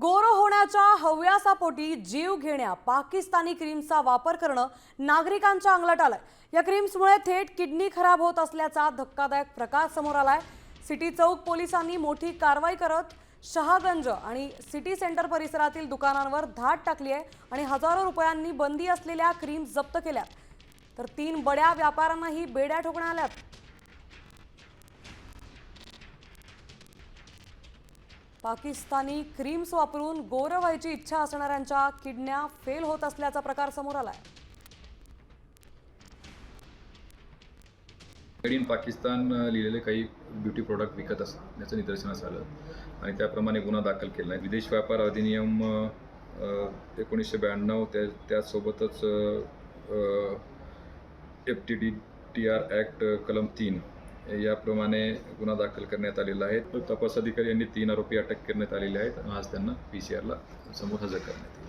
गोरं होण्याच्या हव्यासापोटी जीव घेण्या पाकिस्तानी क्रीमचा वापर करणं नागरिकांच्या अंगलट आलंय। या क्रीम्समुळे थेट किडनी खराब होत असल्याचा धक्कादायक प्रकार समोर आलाय। सिटी चौक पोलिसांनी मोठी कारवाई करत शहागंज आणि सिटी सेंटर परिसरातील दुकानांवर धाड टाकली आहे आणि हजारो रुपयांनी बंदी असलेल्या क्रीम जप्त केल्या। तर 3 बड्या व्यापाऱ्यांनाही बेड्या ठोकण्यात आल्यात। पाकिस्तानी क्रीम्स वापरून गोरं व्हायची इच्छा असणाऱ्यांच्या किडन्या फेल होत असल्याचा प्रकार समोर आलाय। मेड इन पाकिस्तान लिहिलेले काही ब्युटी प्रोडक्ट विकत असल्याचं निदर्शनास आलं आणि त्याप्रमाणे गुन्हा दाखल केला आहे। विदेश व्यापार अधिनियम 1992 त्यासोबतच FTDR ॲक्ट कलम 3 याप्रमाणे गुन्हा दाखल करण्यात आलेला आहे। तपास अधिकारी यांनी 3 आरोपी अटक करण्यात आलेले आहेत। आज त्यांना PCRला समोर हजर करण्यात येईल।